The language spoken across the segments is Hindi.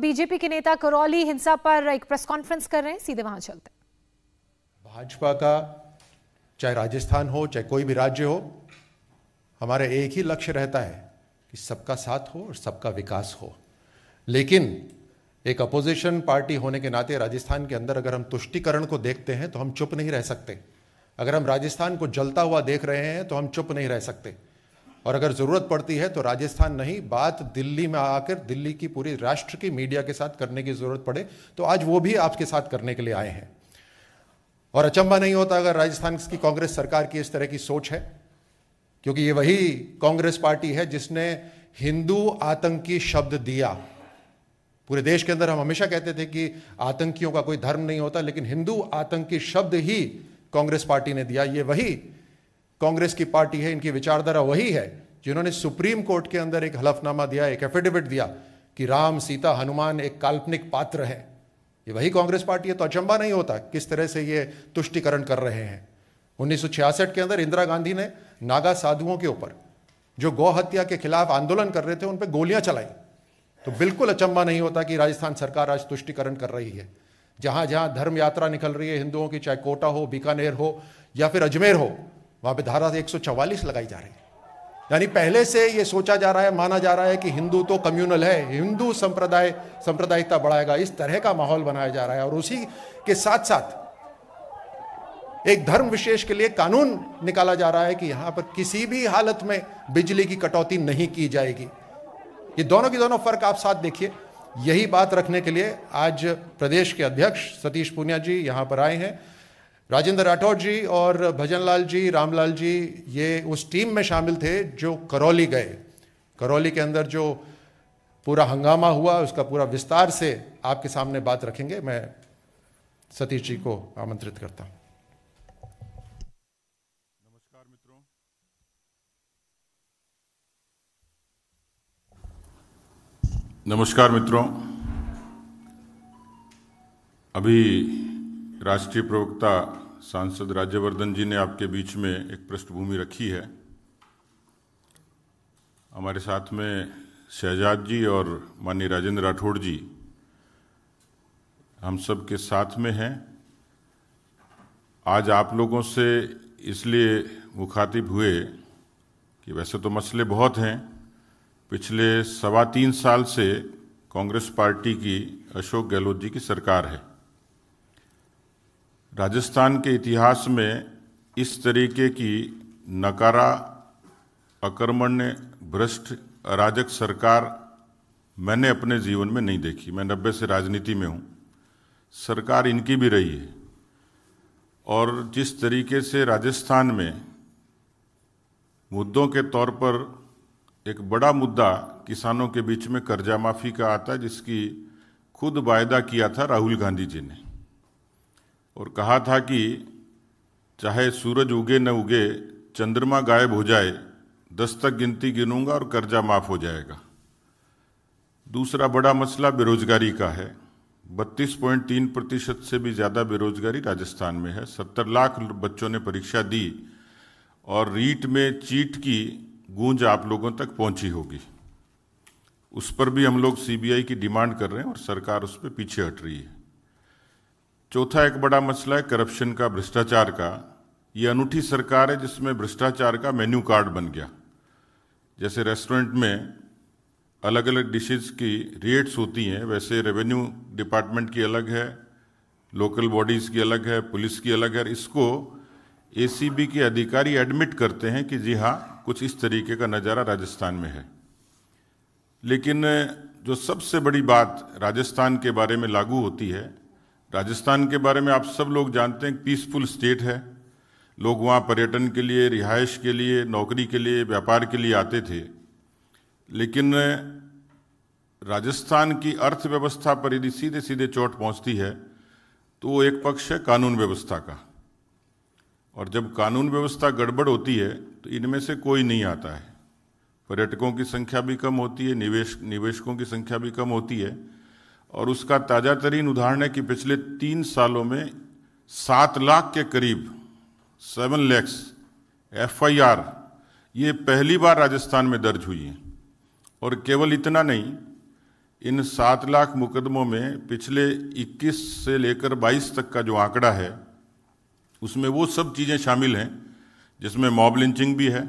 बीजेपी के नेता करौली हिंसा पर एक प्रेस कॉन्फ्रेंस कर रहे हैं, सीधे वहां चलते हैं। भाजपा का चाहे राजस्थान हो चाहे कोई भी राज्य हो, हमारा एक ही लक्ष्य रहता है कि सबका साथ हो और सबका विकास हो। लेकिन एक अपोजिशन पार्टी होने के नाते राजस्थान के अंदर अगर हम तुष्टीकरण को देखते हैं तो हम चुप नहीं रह सकते। अगर हम राजस्थान को जलता हुआ देख रहे हैं तो हम चुप नहीं रह सकते। और अगर ज़रूरत पड़ती है तो राजस्थान नहीं, बात दिल्ली में आकर दिल्ली की पूरी राष्ट्र की मीडिया के साथ करने की ज़रूरत पड़े तो आज वो भी आपके साथ करने के लिए आए हैं। और अचंभा नहीं होता अगर राजस्थान की कांग्रेस सरकार की इस तरह की सोच है, क्योंकि ये वही कांग्रेस पार्टी है जिसने हिंदू आतंकी शब्द दिया। पूरे देश के अंदर हम हमेशा कहते थे कि आतंकियों का कोई धर्म नहीं होता, लेकिन हिंदू आतंकी शब्द ही कांग्रेस पार्टी ने दिया। ये वही कांग्रेस की पार्टी है, इनकी विचारधारा वही है जिन्होंने सुप्रीम कोर्ट के अंदर एक हलफनामा दिया, एक एफिडेविट दिया कि राम सीता हनुमान एक काल्पनिक पात्र है। ये वही कांग्रेस पार्टी है, तो अचंभा नहीं होता किस तरह से ये तुष्टीकरण कर रहे हैं। 1966 के अंदर इंदिरा गांधी ने नागा साधुओं के ऊपर जो गौ हत्या के खिलाफ आंदोलन कर रहे थे उन पर गोलियां चलाई। तो बिल्कुल अचंभा नहीं होता कि राजस्थान सरकार आज तुष्टीकरण कर रही है। जहां जहां धर्म यात्रा निकल रही है हिंदुओं की, चाहे कोटा हो, बीकानेर हो या फिर अजमेर हो, वहां पे धारा 144 लगाई जा रही है। यानी पहले से ये सोचा जा रहा है, माना जा रहा है कि हिंदू तो कम्युनल है, हिंदू सांप्रदायिकता बढ़ाएगा, इस तरह का माहौल बनाया जा रहा है। और उसी के साथ साथ एक धर्म विशेष के लिए कानून निकाला जा रहा है कि यहां पर किसी भी हालत में बिजली की कटौती नहीं की जाएगी। ये दोनों की दोनों फर्क आप साथ देखिए। यही बात रखने के लिए आज प्रदेश के अध्यक्ष सतीश पूनिया जी यहां पर आए हैं। राजेंद्र राठौड़ जी और भजनलाल जी, रामलाल जी, ये उस टीम में शामिल थे जो करौली गए। करौली के अंदर जो पूरा हंगामा हुआ उसका पूरा विस्तार से आपके सामने बात रखेंगे। मैं सतीश जी को आमंत्रित करता हूं। नमस्कार मित्रों, अभी राष्ट्रीय प्रवक्ता सांसद राज्यवर्धन जी ने आपके बीच में एक पृष्ठभूमि रखी है। हमारे साथ में शहजाद जी और माननीय राजेंद्र राठौड़ जी हम सब के साथ में हैं। आज आप लोगों से इसलिए मुखातिब हुए कि वैसे तो मसले बहुत हैं। पिछले 3.25 साल से कांग्रेस पार्टी की अशोक गहलोत जी की सरकार है। राजस्थान के इतिहास में इस तरीके की नकारा, अकर्मण्य, भ्रष्ट, अराजक सरकार मैंने अपने जीवन में नहीं देखी। मैं 90 से राजनीति में हूँ। सरकार इनकी भी रही है। और जिस तरीके से राजस्थान में मुद्दों के तौर पर एक बड़ा मुद्दा किसानों के बीच में कर्जा माफी का आता है, जिसकी खुद वायदा किया था राहुल गांधी जी ने, और कहा था कि चाहे सूरज उगे न उगे, चंद्रमा गायब हो जाए, 10 तक गिनती गिनूंगा और कर्जा माफ हो जाएगा। दूसरा बड़ा मसला बेरोजगारी का है। 32.3% से भी ज़्यादा बेरोजगारी राजस्थान में है। 70 लाख बच्चों ने परीक्षा दी और रीट में चीट की गूंज आप लोगों तक पहुंची होगी। उस पर भी हम लोग सीबीआई की डिमांड कर रहे हैं और सरकार उस पर पीछे हट रही है। चौथा एक बड़ा मसला है करप्शन का, भ्रष्टाचार का। ये अनूठी सरकार है जिसमें भ्रष्टाचार का मेन्यू कार्ड बन गया। जैसे रेस्टोरेंट में अलग अलग डिशेज की रेट्स होती हैं, वैसे रेवेन्यू डिपार्टमेंट की अलग है, लोकल बॉडीज़ की अलग है, पुलिस की अलग है। इसको एसीबी के अधिकारी एडमिट करते हैं कि जी हाँ, कुछ इस तरीके का नज़ारा राजस्थान में है। लेकिन जो सबसे बड़ी बात राजस्थान के बारे में लागू होती है, राजस्थान के बारे में आप सब लोग जानते हैं, पीसफुल स्टेट है। लोग वहाँ पर्यटन के लिए, रिहाइश के लिए, नौकरी के लिए, व्यापार के लिए आते थे। लेकिन राजस्थान की अर्थव्यवस्था पर यदि सीधे सीधे चोट पहुँचती है तो वो एक पक्ष है कानून व्यवस्था का। और जब कानून व्यवस्था गड़बड़ होती है तो इनमें से कोई नहीं आता है। पर्यटकों की संख्या भी कम होती है, निवेशकों की संख्या भी कम होती है। और उसका ताज़ा तरीन उदाहरण है कि पिछले 3 सालों में 7 लाख के करीब 7 लाख FIR ये पहली बार राजस्थान में दर्ज हुई है। और केवल इतना नहीं, इन 7 लाख मुकदमों में पिछले 21 से लेकर 22 तक का जो आंकड़ा है उसमें वो सब चीज़ें शामिल हैं जिसमें मॉब लिंचिंग भी है,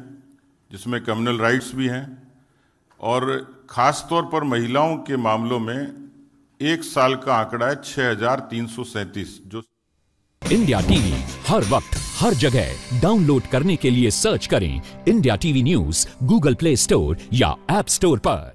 जिसमें कम्युनल राइट्स भी हैं, और ख़ास तौर पर महिलाओं के मामलों में 1 साल का आंकड़ा है 6,337। जो इंडिया टीवी हर वक्त हर जगह डाउनलोड करने के लिए सर्च करें India TV news Google play store या ऐप स्टोर पर।